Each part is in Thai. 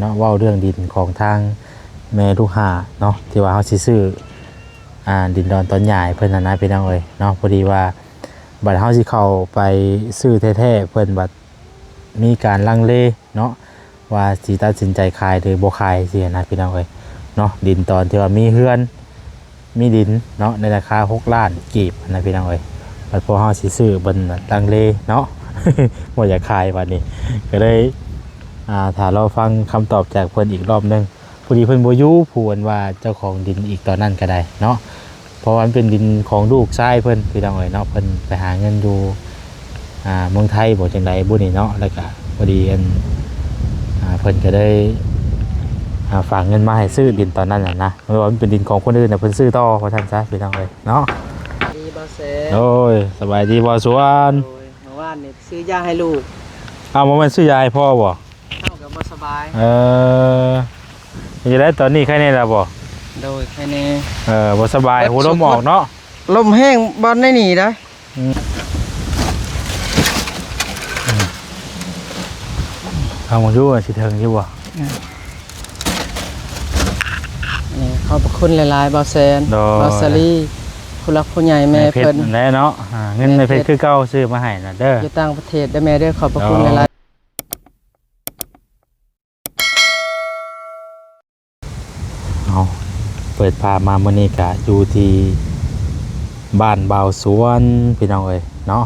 เนาะเว้าเรื่องดินของทางแม่ลูกหาเนาะที่ว่าเฮาสิซื้อดินดอนตอนใหญ่เพิ่นนะพี่น้องเอ้ยเนาะพอดีว่าบัดเฮาสิเข้าไปซื้อแท้ๆเพิ่นบัดมีการลังเลเนาะว่าสิตัดสินใจขายหรือบ่ขายสินะพี่น้องเอ้ยเนาะดินตอนที่ว่ามีเฮือนมีดินเนาะในราคา6 ล้านกีบนะพี่น้องเอ้ยบัดพอเฮาสิซื้อเบิ่นลังเลเนาะ บ่อยากขายบัดนี้ก็เลยถ้าเราฟังคำตอบจากเพิ่นอีกรอบนึงพอดีเพิ่นบ่อยู่ผู้ว่าเจ้าของดินอีกตอนนั้นก็ได้เนาะเพราะว่ามันเป็นดินของลูกชายเพิ่นพี่น้องเอ้ยเนาะเพิ่นไปหาเงินอยู่เมืองไทยบ่จังไดบุนี่เนาะแล้วก็พอดีเพิ่นก็ได้ฝากเงินมาให้ซื้อดินตอนนั้นน่ะนะเพราะว่ามันเป็นดินของคนอื่นน่ะเพิ่นซื้อต่อว่าซั่นซะพี่น้องเอ้ยเนาะดีบ่เซนโอ้ยสบายดีบ่สวนเมื่อวานนี่ซื้อยาให้ลูกบ่แม่นซื้อยาให้พ่อบ่เข้ากับบ่สบายจะได้ตอนนี้ใครแน่ล่ะบ่โดยแค่นี้บ่สบายหูลมออกเนาะลมแห้งบ่ได้หนีได้เอามาดูสิถึงอยู่บ่นี่ขอบคุณหลายๆบ่เซนบ่ซาลีผู้รักผู้ใหญ่แม่เพิ่นนั่นแหละเนาะเงินในเพชรคือเก่าซื้อมาให้น่ะเด้ออยู่ต่างประเทศได้แม่เด้อขอบพระคุณหลายเอาเปิดภาพมามื้อนี้ก็อยู่ที่บ้านบ่าวสวนพี่น้องเอ้ยเนาะ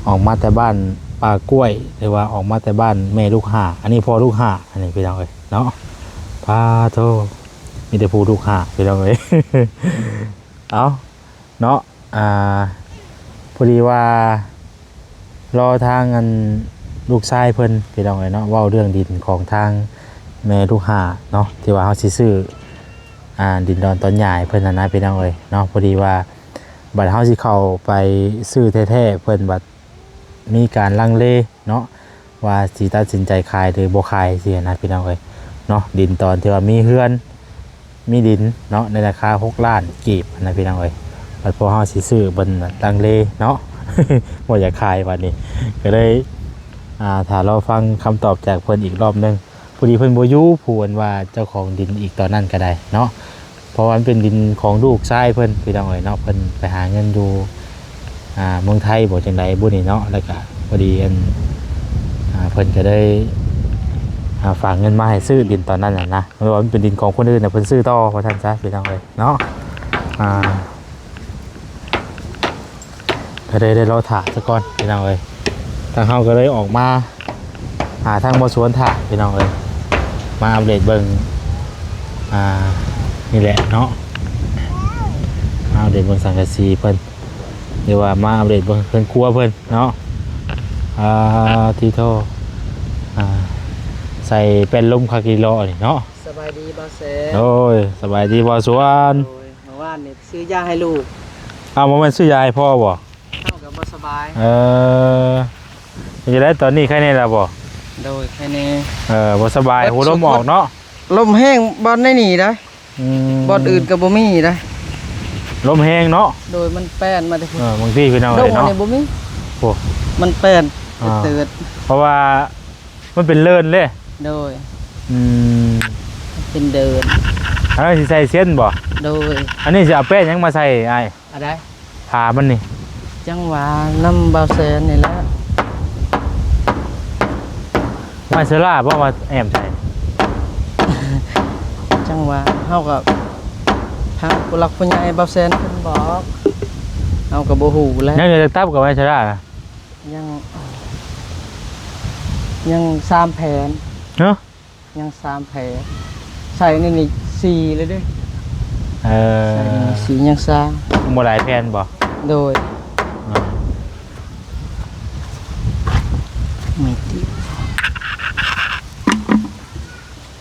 ออกมาแต่บ้านป่ากล้วยหรือว่าออกมาแต่บ้านแม่ลูกห่าอันนี้พ่อลูกห่าอันนี้พี่น้องเอ้ยเนาะพาโทมีแต่ผู้ลูกห่าพี่น้องเอ้ย เอาเนาะพอดีว่ารอทางอันลูกชายเพิ่นพี่น้องเอ้ยเนาะเว้าเรื่องดินของทางแม่ลูกห่าเนาะที่ว่าเฮาสิซื้อดินดอนตอนใหญ่เพิ่นนะพี่น้องเอ้ยเนาะพอดีว่าบัดเฮาสิเข้าไปซื้อแท้ๆเพิ่นบัดมีการลังเลเนาะว่าสิตัดสินใจขายหรือบ่ขายสินะพี่น้องเอ้ยเนาะดินตอนที่ว่ามีเฮือนมีดินเนาะในราคา6 ล้านกีบนะพี่น้องเอ้ยบัดพอเฮาสิซื้อเบิ่นลังเลเนาะ บ่อยากขายบัดนี้ก็เลยถ้าเราฟังคำตอบจากเพิ่นอีกรอบนึงพอดีเพิ่นบ่อยู่ผู้ว่าเจ้าของดินอีกตอนนั้นก็ได้เนาะเพราะว่ามันเป็นดินของลูกชายเพิ่นพี่น้องเอ้ยเนาะเพิ่นไปหาเงินอยู่เมืองไทยบ่จังไดบุนี่เนาะแล้วก็พอดีเพิ่นก็ได้ฝากเงินมาให้ซื้อดินตอนนั้นน่ะนะเพราะว่ามันเป็นดินของคนอื่นน่ะเพิ่นซื้อต่อว่าซั่นซะพี่น้องเอ้ยเนาะก็ได้รอถ่าซะก่อนพี่น้องเอ้ยทางเฮาก็เลยออกมาหาทางบ่สวนถ่าพี่น้องเอ้ยมาอัปเดตเบิ่งนี่แหละเนาะมาอัปเดตเบิ่งสังกะสีเพิ่นหรือว่ามาอัปเดตเบิ่งเพิ่นครัวเพิ่นเนาะที่โทใส่เป็นลมคากิโลนี่เนาะสบายดีบ่เซนโอ้ยสบายดีบ่สวนเมื่อวานนี่ซื้อยาให้ลูกบ่แม่นซื้อยาให้พ่อบ่เข้ากับบ่สบายจะได้ตอนนี้ใครแน่ล่ะบ่โดยแค่นี้บ่สบายหูลมออกเนาะลมแห้งบ่ได้หนีได้บ่อื่นก็บ่มีได้ลมแห้งเนาะโดยมันแป้นมาแต่พุ่นบางทีพี่น้องเอ้ยเนาะบ่มีโอ้มันแป้นเติดเพราะว่ามันเป็นเลินเลยโดยเป็นเดินอันนี้สิใส่เส้นบ่โดยอันนี้สิเอาแป้งยังมาใส่ไอ้อะไรผ่ามันนี่จังหวะน้ำเบาเซนนี่แหละมาเซล่าบ่มาแอมใส่จังหวะเฮากับทางผู้หลักผู้ใหญ่เบาเซนเพิ่นบอกเฮาก็บ่ฮู้แล้วยังจะตับกับมาเซล่ายัง3แผนเนาะยัง3แผนใส่นี่4เลยเด้ใส่นี่4ยัง3บ่หลายแผ่นบ่โดยมีติ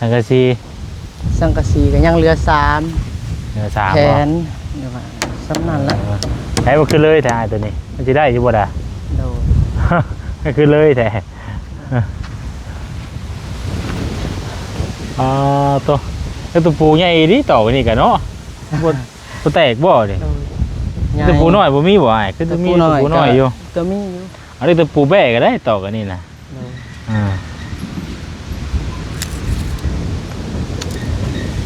สังกะสีก็ยังเหลือ3แผนเดี๋ยวว่าสำนั้นละใช้บ่คือเลยแต่ตัวนี้มันสิได้อยู่บ่ล่ะโดยก็คือเลยแต่ตัวปูใหญ่ดิต่อไปนี่กันเนาะบ่แตกบ่ดิตัวปูน้อยบ่มีบ่อ้ายคือตัวมีปูน้อยอยู่ตัวมีอยู่อันนี้ตัวปูแบกก็ได้ต่อกันนี่นะ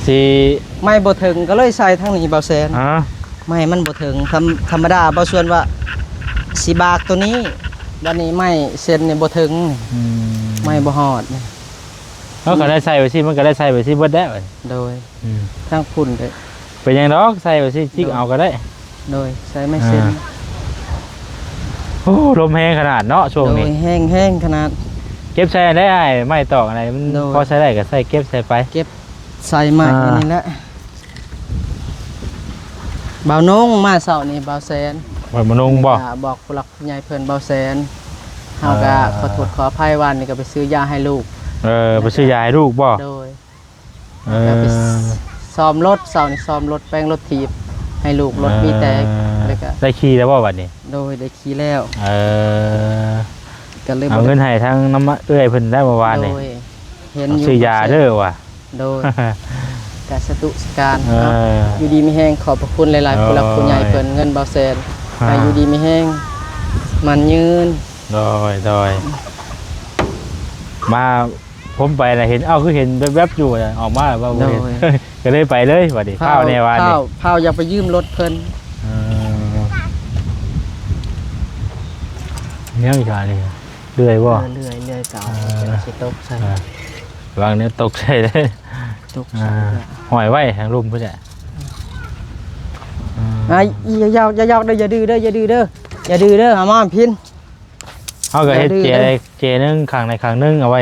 สิ ไม่บ่ถึงก็เลยใส่ทางนี้เบาแสน อ๋อ ไม่มันบ่ถึงธรรมดาเบาส่วนว่าสิบากตัวนี้วันนี้ไม่เส้นนี่บ่ถึง อืม ไม่บ่ฮอดนี่ เขาก็ได้ใส่ไปสิมันก็ได้ใส่ไปสิเบิดได้เว้ย โดย อืม ทางพุ่นเด้อ เป็นหยังดอกใส่ไปสิจิกเอาก็ได้ โดยใส่ไม่เส้น โอ้ลมแรงขนาดเนาะช่วง โด นี้ ยแห้งขนาด เก็บใส่ได้อ้ายไม่ตอกอะไรมัน โดย พอใช้ได้ก็ใส่เก็บใส่ไป ใส่ใหม่ อ่า นี่แหละเบาน้องมาเสาร์นี่เบาแสน ไว้มานุงบ่ บอกผู้หลักผู้ใหญ่เพิ่นเบาแสนเฮาก็ขอโทษขออภัยวันนี่ก็ไปซื้อยาให้ลูก ไปซื้อยาให้ลูกบ่ โดย เอ ก็ไป อ ซ้อมรถเสาร์นี่ซ้อมรถแป้งรถถีบให้ลูกรถมีแตกแล้วก็ ได้ขี่แล้วบ่บัดนี้ โดยได้ขี่แล้ว เออ ก็เลย เอาเงินให้ทั้งน้ำเอื้อยเพิ่นได้เมื่อวาน โด นี่ ยเห็น ซื้อยาเด้อว่ะ โดยการสตุสการ เออ อยู่ดีมีแห้งขอบพระคุณหลายๆผู้หลักผู้ใหญ่เพิ่นเงินเบาแสนให้อยู่ดีมีแห้งมันยืน โดยมาผมไปน่ะเห็นคือเห็นแวบๆอยู่น่ะออกมาแล้วว่าบ่เห็น โดย ก็เลยไปเลยบัดนี้ข้าวในวานนี่ ข้าวอยากไปยืมรถเพิ่น เออเนี่ยอีกอย่างนี่เรื่อยบ่ เรื่อยเก่า เออ สิตกใส่ วางเนี้ยตกใช่เลย ตกใส่ หอยไว้ทางลุ่มเพื่อน ไอ้อย่ายาวเด้ออย่าดื้อเด้ออย่าดื้อเด้อหามาพิน เขาก็เฮ็ด อย่าดื้อ เจนึงข้างในข้างนึงเอาไว้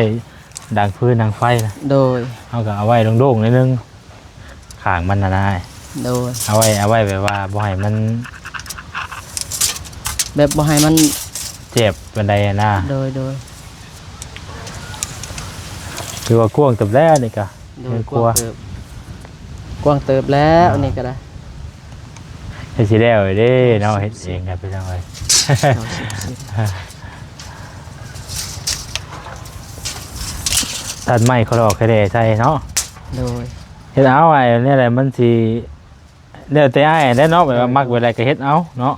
ดังพื้นดังไฟนะ โดย เขาก็เอาไว้โล่งๆนิดนึงข้างมันนะนาย โดย เอาไว้แบบว่าบ่ให้มัน แบบบ่ให้มัน เจ็บบันไดอะนะ โดย คือว่ากว้างตับแล้วนี่ก็ โดย กลัว กว้างเติบแล้วนี่ก็ได้ เฮ็ดสิแล้วเด้เนาะเฮ็ดเองครับพี่น้องเอ้ย ตัดไม้เขาดอกแค่ได้ใช่เนาะ โดย เฮ็ดเอาไอ้เนี่ยแหละมันสิแล้วแต่อ้ายได้เนาะแบบว่ามักเวลาก็เฮ็ดเอาเนาะ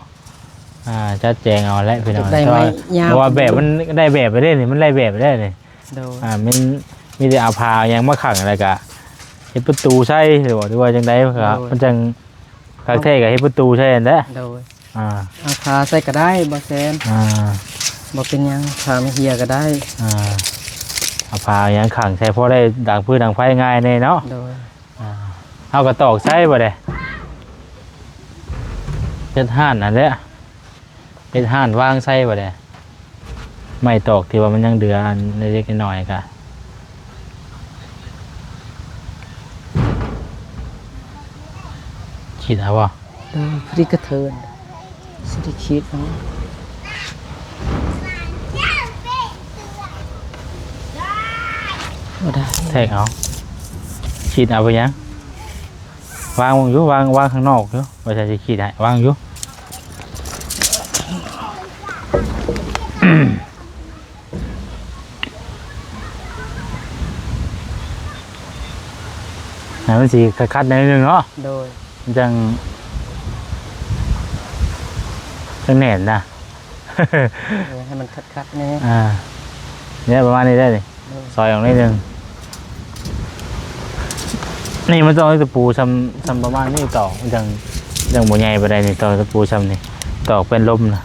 จัดแจงเอาแหละพี่น้อง ได้ไหมยาว เพราะว่าแบบมันได้แบบไปได้นี่มันได้แบบไปได้นี่ โดย มันมีแต่เอาพาเอาหยังมาขังอะไรกะเฮ็ดประตูใช่หรือว่าจังได๋ครับมันจังคักแท้ก็เฮ็ดประตูใช่นั่นแหละ โดย อ่า เอาขาใส่ก็ได้บ่แซน อ่า บ่เป็นหยังขาไม่เหี่ยก็ได้ เอาพาเอาหยังขังใช่เพราะได้ดังพื้นดังไฟง่ายแน่เนาะ โดย เอากระตอกใส่บ่ได้เฮ็ดห่านนั่นแหละเฮ็ดห่านวางใส่บ่ได้ไม่ตอกที่ว่ามันยังเดืออันเล็กๆน้อยๆกะคิดเอาบ่ โดยพริกกระเทินสิได้คิดเอาบ่ได้ แทกเอาคิดเอาไปยังวางอยู่วางข้างนอกอยู่ว่าจะคิดให้วางอยู่ มันสิคัดๆนิดนึงเนาะ โดย มันจังแน่นนะ ให้มันคัดๆแน่ เนี่ยประมาณนี้ได้เลยซอยออกนิดนึงนี่มันต้องตะปูซ้ำประมาณนี้ต่อมันจังหมูใหญ่ไปได้นี่ต่อตะปูซ้ำนี่ต่อเป็นลมนะ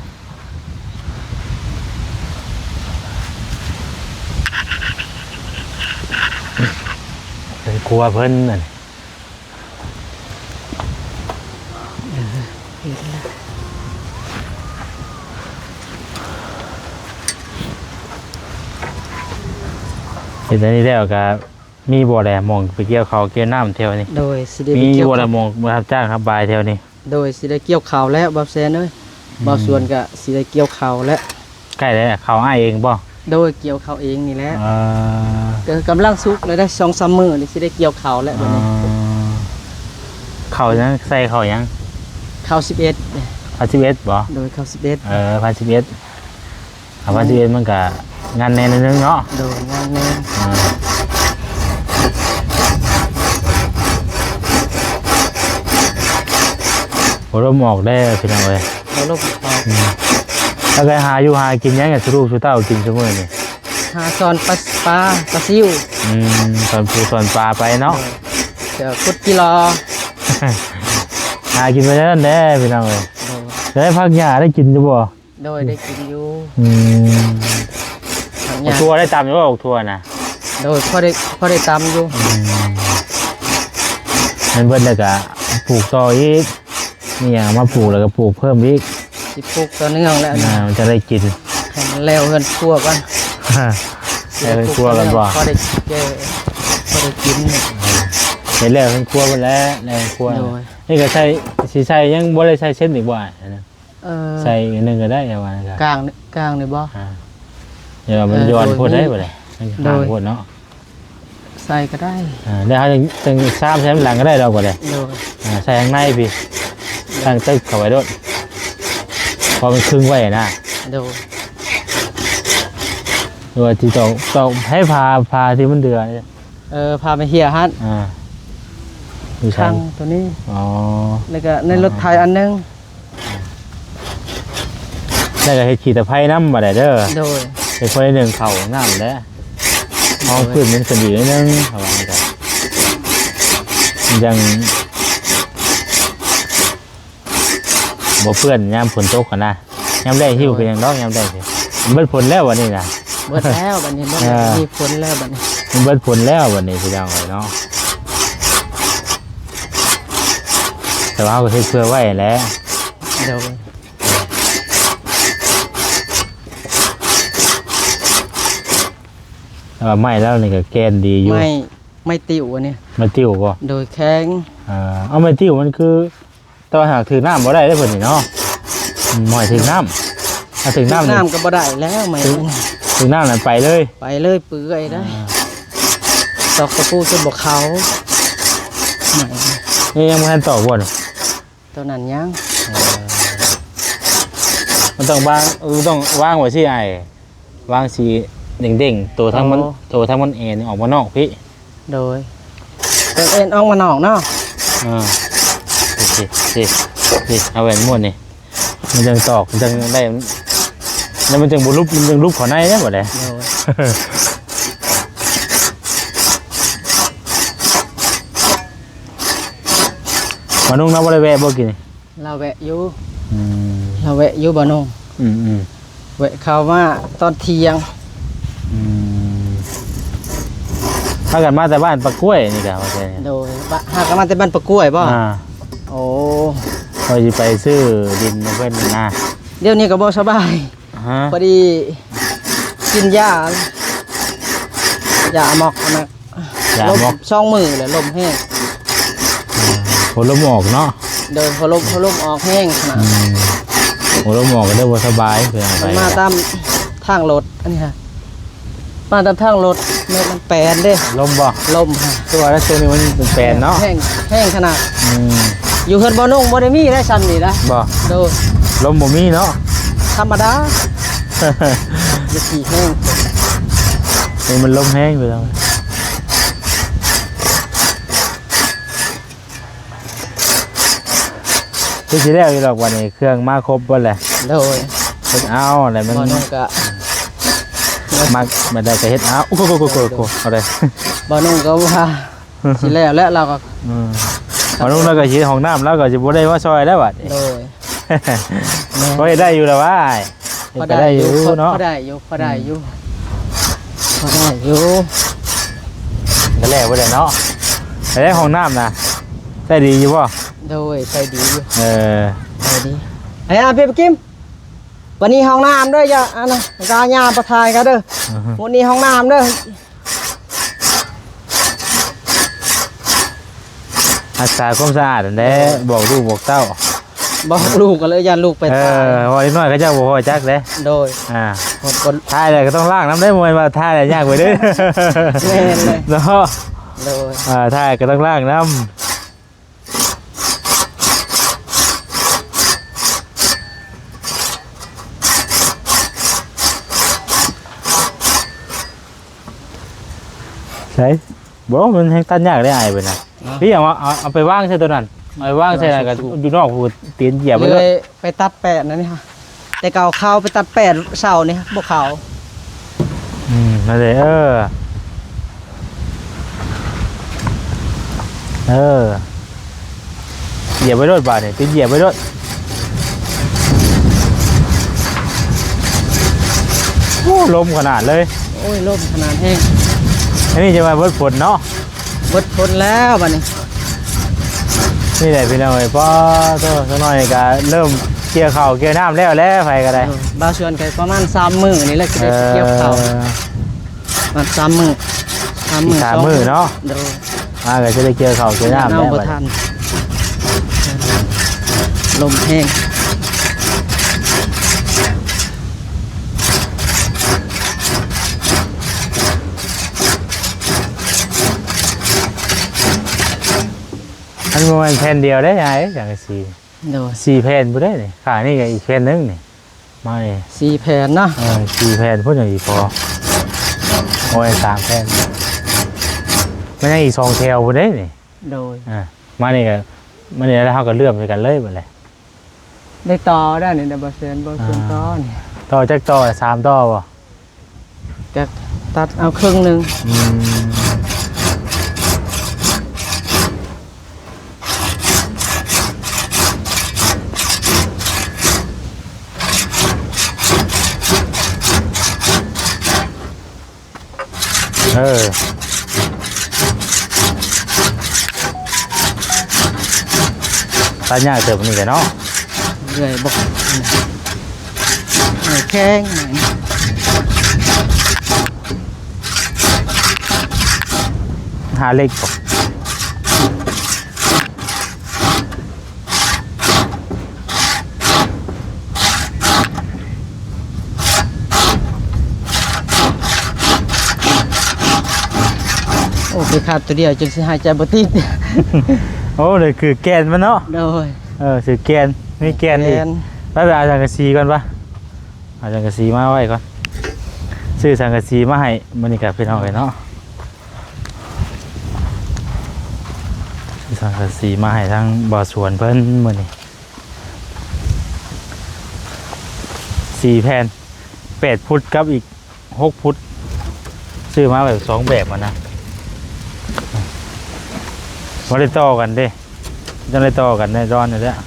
เป็นครัวเพิ่นน่ะเห็นอันนี้แล้วก็มีบ่อแหลมองไปเกี่ยวเขาเกี่ยวน้ำแถวนี้ โดยสิได้ มี ไปเกี่ยว บ่อแหลมองมารับจ้างครับบายแถวนี้ โดยสิได้เกี่ยวข้าวแล้วบ่าวแซนเอ้ยบ่าวสวนก็สิได้เกี่ยวข้าวแล้ว ใกล้แล้วเขาอ้ายเองบ่ โดยเกี่ยวข้าวเองนี่แหละ เอ่อ ก็กำลังสุกเลยได้2-3 มื้อนี่สิได้เกี่ยวข้าวแล้วบัดนี้ เขายังใส่เขายัง ข้าว11 11บ่ โดยข้าว11 11เอา11มันก็งานแน่นนึงเนาะ โดยงานแน่ โอ้ลมออกได้พี่น้องเอ้ย เราลบออก ถ้าใครหาอยู่หากินหยังก็สรูปสุเต้ากินซุมื้อนี่ หาซอนปลาซิว สอนปูสอนปลาไปเนาะ เดี๋ยวกุดกิโล หากินไปนั่นแหละพี่น้องเอ้ย โดย ได้พักหญ้าได้กินอยู่บ่ โดยได้กินอยู่ อืม ทาง ออก ยา ทัวได้ตามอยู่บ่ออกทัวนะ โดยพอได้ตำอยู่ มันเบิดแล้วก็ปลูกต่ออีกมีหยังมาปลูกแล้วก็ปลูกเพิ่มอีก สิปลูกต่อเนื่องแล้วนะ มันจะได้กิน ให้มันแล้วเฮือนครัวก่อน ให้เป็นครัวกันบ่ พอได้แก่พอได้กินเนี่ย เห็นแล้วเป็นครัวหมดแล้วแล้วเป็นครัว โดย นี่ก็ใส่สิใส่ยังบ่ได้ใส่เส้นอีกบ่อันนั้น ใส่ ใส่อีกนึงก็ได้อย่าว่าก็ กลางนี่บ่ เดี๋ยวมันย้อนพูดได้บ่ได้มัน โด ห่าง ย พูดเนาะ ใส่ก็ได้ ได้เฮาจังซ้ำใส่หลังก็ได้ดอกบ่ได้ โดย ใส่ข้างในพี่ตั้งตึกเข้าไว้โดดพอมันครึ่งไว้นะ โดย หรือว่าที่ต้องให้พาที่มันเดือด พาไปเฮียฮัท อยู่ ช่า ชั้ ง น ตัวนี้ อ๋อ แล้วก็ในรถไทยอันนึง ได้ก็เฮ็ดขี่ตะไคร้น้ำมาได้เด้อ โดย เฮ็ดคนละหนึ่งเข่าน้ำแล้วห้องขึ้นมันขึ้นอีกนิดนึงระวังกันยังบ่เพื่อนยามฝนตกกันนะยามได้หิวเป็นหยังดอกยามได้สิมันเบิดผลแล้ววันนี้นะ เบิดแล้วบัดนี้เบิด อ่า มีผลแล้วบัดนี้ มันเบิดผลแล้ววันนี้พี่น้องเลยเนาะแต่ว่าเราก็เฮ็ดเพื่อไว้แหล้ว โดย แต่ว่าไม่แล้วนี่ก็แกนดีอยู่ ไม่ติวอันนี้ มาติ้วก็ โดยแข็ง เอามาติ้วมันคือแตัวาหากถือน้ำบ่ได้ได้เพิ่นนี่เนาะหม่อยถึงน้ำถ้าถึงน้ำนี่ น้ำก็บ่ได้แล้วไม่ ถึงน้ำนั่นไปเลย ไปเลยเปื่อยได้ตอกตะปูจนบ่เขาไม่ นี่ยังไม่ทันตอกบ่น ตัวนั้นยัง มันต้องต้องวางไว้ที่ไอ้วางสีเด้งๆตัวทั้งมันเอ็นออกมานอกพี่ โดยตัวเอ็นออกมานอกเนาะ สิเอาแหวนม้วนนี่มันจังตอกมันจังได้แล้วมันจังบุรุษมันจังรูปขอในได้บ่ได้ โดย มานุ่งน้ำบ่ได้แวะบ่กินนี่ เราแวะอยู่ อืม เราแวะอยู่บ่น้อง อืม แวะเข้ามาตอนเที่ยง ถ้ากันมาแต่บ้านปลากล้วยนี่ก็ว่าแต่ โดยหากนมาแต่บ้านปะกล้วยบ่โอ้ พอสิไปซื้อดินมาเพิ่นนะ เดี๋ยวนี้ก็บ่สบาย ฮะ พอดีกินยาหมอกนะ อย่า ลม บอก ช่องมือเลยลมแห้ง ผลลมออกเนาะ เดินพอลมออกแห้งขนาด ผลลมออกก็ได้บ่สบายเพิ่นเอาไป มันมาตามทางรถอันนี้ค่ะมาตามทางรถมันแปลนเด้ ลมบ่ ลมค่ะ ตัวแล้วตัวนี้มันเป็นแปลนเนาะ แห้งขนาด อืม อยู่เฮือนบ่นุ่งบ่ได้มีได้ชั้นนี่นะ บ่ โดย ลมบ่มีเนาะ ธรรมดาอย่าขี่แห้ง นี่มันลมแห้งไปแล้วที่สิแล้วอยู่ดอกวันนี้เครื่องมาครบเบิดแหละ โดย เฮ็ดเอาอะไรมัน บ่นุ่งก็ มักมาได้ก็เฮ็ดเอาโอ้โหเอาได้ บ่นุ่งก็ว่าสิแล้วและเราก็ พอนุ่งแล้วก็สิห้องน้ำแล้วก็สิบ่ได้ว่าซอยแล้วบัดนี้ โดย ก็ได้อยู่แล้วว่าอ้ายก็ได้อยู่เนาะ พอได้อยู่พอได้อยู่ ก็แล้วบ่ได้เนาะแต่ได้ห้องน้ำนะได้ดีอยู่บ่ โดยใส่ดีอยู่ เ ใส่ดีไอ้อาพี่ไปกิมวันนี้ห้องน้ำเด้ออย่าอันนะกาญาประทายกันเด้อวันนี้ห้องน้ำเด้อ รักษาความสะอาดนั่นแหละบอกลูกบอกเต้า บอกลูกกันเลยอย่าลูกไปตาย ว่าอีกน้อยก็จะบ่ฮู้จักเด้ โดย คน ท้ายเลยก็ต้องล้างน้ำได้มวยมาท้ายเลยยากไปเด้อ แม่นเลย เนาะ โดย ท้ายก็ต้องล้างน้ำใช่บอกมันแห้งตันยากได้อายไปนะพี่เอาไปว่างใช่ตัวนั้นเอาไปว่างใช่ไหนก็อยู่นอกหูตีนเหยียบไป เล เลย ยไปตัดแปดนั่นนี่ค่ะแต่เก่าเข้าไปตัดแปดเสานี่บ่เขา นั่นเลย เหยียบไว้รถบาทเนี่ยติดเหยียบไว้รถโอ้ลมขนาดเลย โอ้ยลมขนาดแห้ง อันนี้จะมาเบิดฝนเนาะ เบิดพ้นแล้วบัดนี้ นี่แหละพี่น้องเอ้ยพอโตสักหน่อยก็เริ่มเกี่ยวข้าวเกี่ยวน้ำแล้วไปก็ได้ บาวชวนกันประมาณ3 มื้อนี่แหละจะได้เกี่ยวข้าวมัน3 มื้อ3 มื้อ 3 มื้อเนาะ เดี๋ยว มาก็จะได้เกี่ยวข้าวเกี่ยวน้ำ เอา แล้ว บ่ บัด ทันลมแห้ง อันนี้มันแผ่นเดียวได้ไงอย่างกับโดย 4แผ่นบ่ได้นี่ขานี่ก็อีกแผ่นนึงนี่มานี่ 4 แผ่นเนาะ 4แผ่นพุ่นอย่างอีกพอโอ้ย3แผ่นมันยังอีก2แถวบ่ได้นี่ โดย มานี่ก็มานี่แล้วเฮาก็เลื่อมด้วยกันเลยบัดเลย ได้ต่อได้นี่ได้บ่เซนต่อนี่ ต่อจักต่อ3ต่อบ่ จะตัดเอาครึ่งหนึง ตัดยากเติบนี่แหละเนาะ เรื่อยบ่แข็ง หาเล็กบ่ โอ้ไปขาดตัวเดียวจนสิหายใจบ่ติด โอ้เลยคือแกนมันเนาะ โดย คือแกนมีแกนอีกไปเอาสังกะสีก่อนปะเอาสังกะสีมาไว้ก่อนซื้อสังกะสีมาให้มันนี่กับพี่น้องเลยเนาะซื้อสังกะสีมาให้ทั้งบ่อสวนเพิ่นมื้อนี้4แผ่น8 ฟุตกับอีก6 ฟุตซื้อมาแบบ2แบบมันนะบ่ได้ต่อกันเด้จะได้ต่อกันในร้อนอยู่แล้ว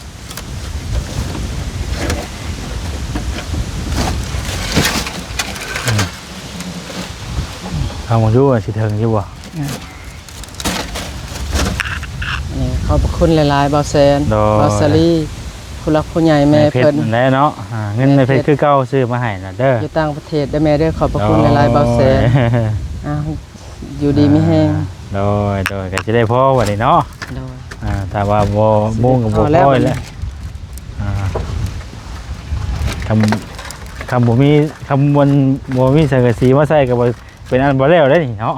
ทำมาดูสิเทิงอยู่บ่ นี่ขอบคุณหลายๆบ่าวแซนบ่าวสลีผู้รักผู้ใหญ่แม่ เพช เพิ่ ร น แล้วเนาะเงินในเพชรคือเก่าซื้อมาให้นะเด้อ อยู่ต่างประเทศได้แม่เด้อขอบพระคุณหลายๆบ่าวแซนอยู่ดีมีแฮง โดยก็จะได้พอวันนี้เนาะ โดย แต่ว่าบ่มุ่งกับบ่พอแล้วคำบ่มีคำมันบ่มีสังกะสีมาใส่ก็บ่เป็นอันบ่แล้วได้นี่เนาะ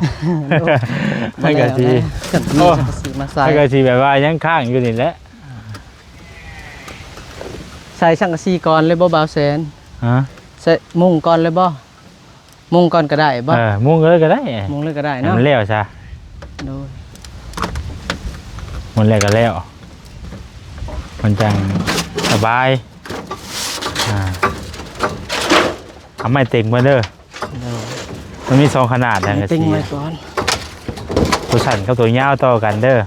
สังกะสี มีสังกะสีมาใส่ สังกะสีแบบว่ายังค้างอยู่นี่แหละ ใส่สังกะสีก่อนเลยบ่บ่าวแซน ฮะ ใส่มุงก่อนเลยบ่มุงก่อนก็ได้บ่ มุ่งเลยก็ได้ มุงเลยก็ได้เนาะ มันแล้วซะ โดย มันแล้วก็แล้วมันจังสบายทำไมเต็งมาเด้อ โดย มันมี2ขนาดนะกะ ติ้ง สี ไว้ก่อน ตัวสั่นกับตัวยาวต่อกันเด้อ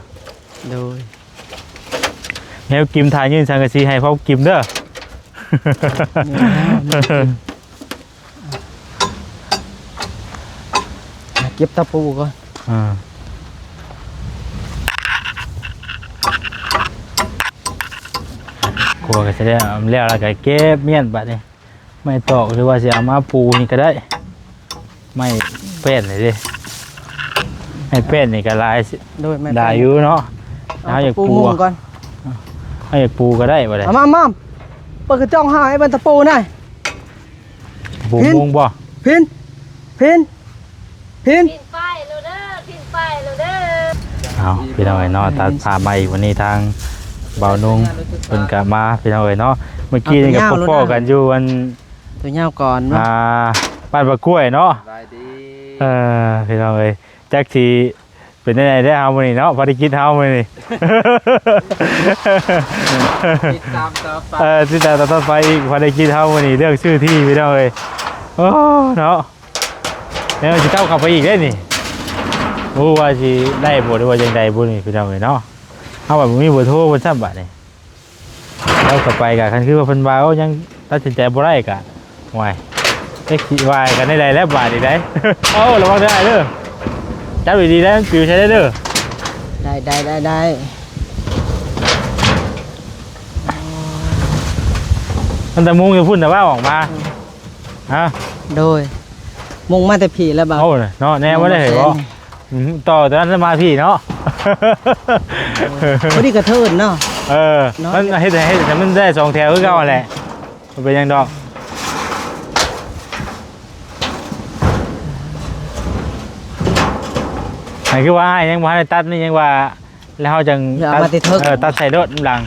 โดย แนวกิมทายยื่นสังกะสีให้พ่อกิมเด้อ เก็บตะปูก่อน กลัวก็จะได้เอาแล้วแล้วก็เก็บเมียนบัดนี้ไม่ตอกหรือว่าจะเอามาปูนี่ก็ได้ไม่เป็นเลยดิให้เป็นนี่ก็ลายสิ โดยไม่ ได้อยู่เนาะเอาอยาก ปู ปู มุง อะ ก่อน เอาอยากปูก็ได้บ่ได้ เอามาเปิดกระจ้องหาให้บรรตะปูหน่อย ปู พิน มุงบ่ พิน พินไปโลเดอร์พินไปโลเดอร์ เอาพี่น้องเอ๋ยเนาะตัดพามาอีกวันนี้ทางเบานุ่งเป็นกะมาพี่น้องเอ๋ยเนาะเมื่อกี้นี่กับพ่อกันอยู่วัน ตัวยาวก่อนว่า บ้านปลากล้วยเนาะพี่น้องเอ๋ยแจ็คทีเป็นได้ไงได้เฮามื้อนี้เนาะภารกิจเฮามื้อนี้ ติดตามต่อไป ติดตามต่อไปอีกภารกิจเฮามื้อนี้เรื่องชื่อที่พี่น้องเอ๋ยโอ้เนาะแล้วสิเต้าเข้าไปอีกได้นี่ รู้ว่าสิได้บ่หรือว่าจังใดบ่นี่พี่น้องเอ้ยเนาะเฮาแบบบ่มีเบอร์โทรเพิ่นซ้ำบัดนี่เราก็ไปก็คันคือว่าเพิ่นว่ายังตัดสินใจบ่ได้ก็ห่วยเอ๊ะสิว่ากันได้แล้วบาดนี่ได้ เอ้าระวังเด้อเด้อจับดีๆได้มันปิวใช้ได้เด้อ ได้ มันแต่มุงอยู่พุ่นแต่ว่าออกมาฮะ โดยมุงมาแต่ผีแล้วบ่าว โอ้เนาะแน่บ่ได้เห็นบ่ต่อตอนนั้นมาพี่เนาะ พอดีกระเทินเนาะ เออมันเฮ็ดแต่มันได้2แถวคือเก่าแหละมันเป็นยังดอกไอ้คือว่ายังบ่ทันได้ตัดนี่ยังว่าแล้วเฮาจังตัดใส่รถหลัง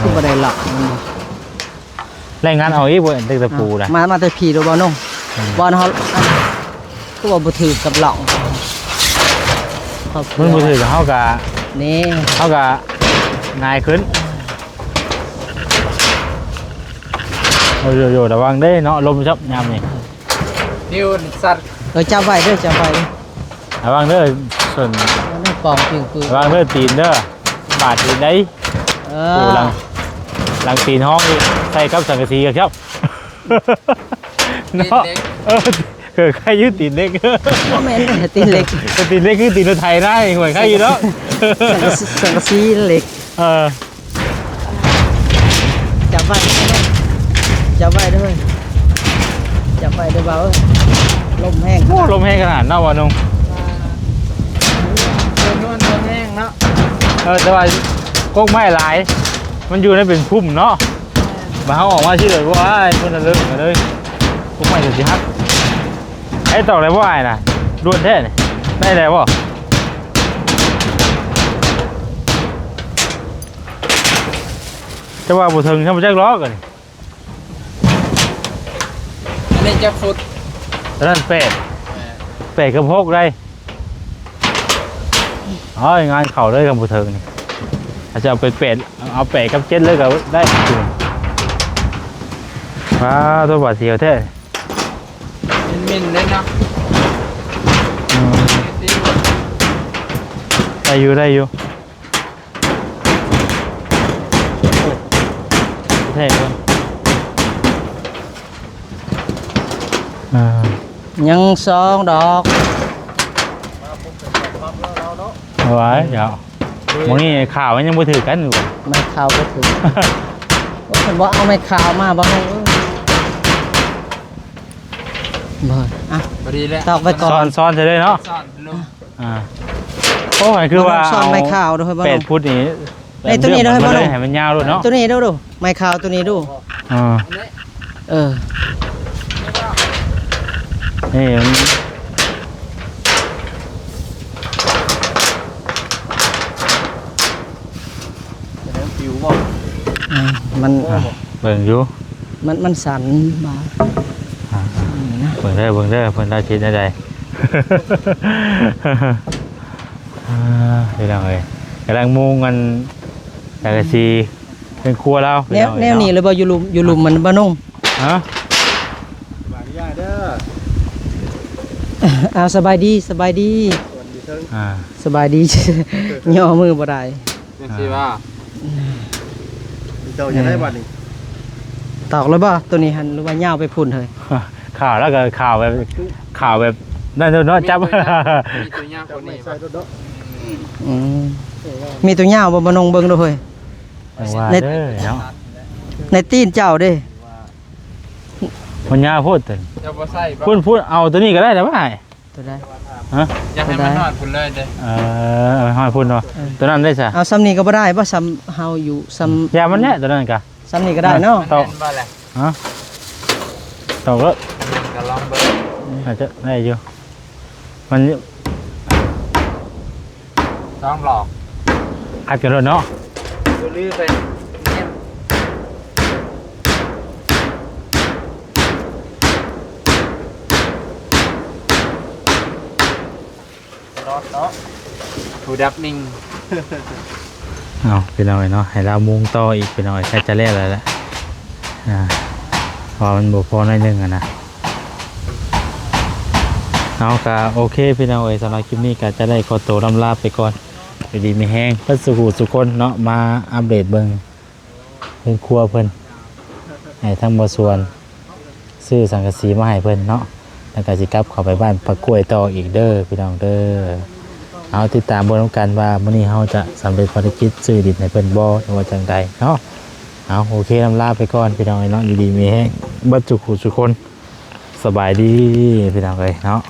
คือบ่ได้หลักมันบ่ รายงานเอาอีกบ่ตึกตะปูนะ มาแต่ผีดูบ่น้องบ่เฮาคือว่าบ่ถือกับหลอก มันบ่ถือกับเฮาก็ นี่ เฮาก็ง่ายขึ้นโอ้ยๆระวังเด้เนาะลมซับยามนี่ นิวสัตว์ จับไว้เด้อจับไว้ ระวังเด้อส่วน นี่ปองปิงปืน ระวังเด้อตีนเด้อบาดตีนได้ เอ โอ้ อ หลังตีนห้องอีกใส่กับสังกะสีครับ ตีน เนาะ เล็ก ใครยืดตีนเล็ก บ่แม่นตีนเหล็ก ตีนเล็กคือตีนรถไทยได้เหมือนใครอยู่เนาะ สังกะสีเหล็ก เออ จับไว้จับไว้ด้วยจับไว้ด้วยเบาลมแห้ง โอ้ลมแห้งขนาดเนาะวะนุ่ง นวลตัวแห้งเนาะ แต่ว่าโกกไม้หลาย มันอยู่ในเป็นพุ่มเนาะมาเขาออกมาชื่อเลยว่าไอ้คนละเลิกมาเลยโกกไม้สุดที่ฮักไอ้ตอกอะไรว่าไอ้น่ะด้วนแท้เนี่ยได้แล้วบ่จะว่าบุถึงทำมาแจ็คล้อกัน อันนี้จะฟุต ตอนนั้นเป็ดกับพกได้อ๋องานเข่าเลยกับบุถึงนี่อาจจะเอาเป็ดเอาเป็ดกับเจ็ดเลยก็ได้ว้าตัวบาดเสียวแท้ มินเลยเนาะ ได้อยู่เท่เลยยังสองดอก เอาไว้เดี๋ยวมองนี่ข่าวมันยังบ่ถือกันอยู่ ไม่ข่าวก็ถึงเพิ่นบ่เอาไม่ข่าวมาบ่ให้บ่อ่ะ พอดีแล้ว ตอกไว้ก่อน ซ้อนใช่เลยเนาะ ซ่อนลูก โอ้ยคือว่า ซ่อนไม่ข่าวด้วยบ่ เป็ดพุทธนี่ ไอ้ตัวนี้ด้วยบ่ เลยให้มันยาวด้วยเนาะ ตัวนี้ดูไม่ข่าวตัวนี้ดู อ่า เออ นี่มัน ผิวบ่ มัน เบิ่งอยู่ มันสั่นมา เบิ่งได้เพิ่นได้คิดได้ใดพี่น้องเอ้ยกำลังมุงกันแต่ละสีเป็นครัวเรา แนวนี้เลยบ่อยู่ลุมมันบ่นุ่ง ฮะ บาดยาเด้อ เอาสบายดี สวัสดีเถิง สบายดี ย่อมือบ่ได้ จังซี่ว่า เจ้าจะได้บัดนี้ตอกแล้วบ่ตัวนี้หันหรือว่าย่าวไปพุ่นเฮ้ย ข่าวแล้วก็ข่าวแบบนั่นเนาะจับ มีตัวยากกว่านี้บ่ อืมมีตัวย่าวบ่นุ่งเบิ่งดูเฮ้ย ว่าเด้อเนาะ ในตีนเจ้าเด้ มันยาพูดถึง จะบ่ใส่บ่ พูดเอาตัวนี้ก็ได้แต่ว่า ตัวใด ฮะ อยากให้มันนอนพุ่นเลยเด้อ เอาห้อยพูดเนาะตัวนั้นได้ซะ เอาซ้ำนี้ก็บ่ได้บ่ซ้ำเฮาอยู่ซ้ำ ยามันแน่ตัวนั้นกะ ซ้ำนี้ก็ได้เนาะ ตอก แม่นบ่แหละ ฮะตอกแล้ว ก็ลองเบิ่ง อาจจะได้อยู่มัน ต้องหลอก อัดกันแล้วเนาะ ตัวลือไปเนี่ยรอดเนาะผู้ดับนิ่ง เอาไปหน่อยเนาะให้เรามุงต่ออีกไปหน่อยแค่จะเล่แล้วแหละพอมันบวพอหน่อยนึงอะนะ เอาก็โอเคพี่น้องเอ้ยสำหรับคลิปนี้ก็จะได้ขอตัวลำลาไปก่อนอยู่ดีมีแห้งเพิ่นสุขุสุคนเนาะมาอัปเดตเบิ่งเพิ่นครัวเพิ่นให้ทั้งบ่ส่วนซื้อสังกะสีมาให้เพิ่นเนาะแล้วก็สิกลับเข้าไปบ้านปะกล้วยต่ออีกเด้อพี่น้องเด้อเอาติดตามเบิ่งนำกันว่ามื้อนี้เฮาจะสำเร็จภารกิจซื้อดินให้เพิ่นบ่หรือว่าจังใดเนาะเอาโอเคลำลาไปก่อนพี่น้องเอ้ยเนาะอยู่ดีมีแห้งเบิดสุขุสุคนสบายดีพี่น้องเอ้ยเนาะ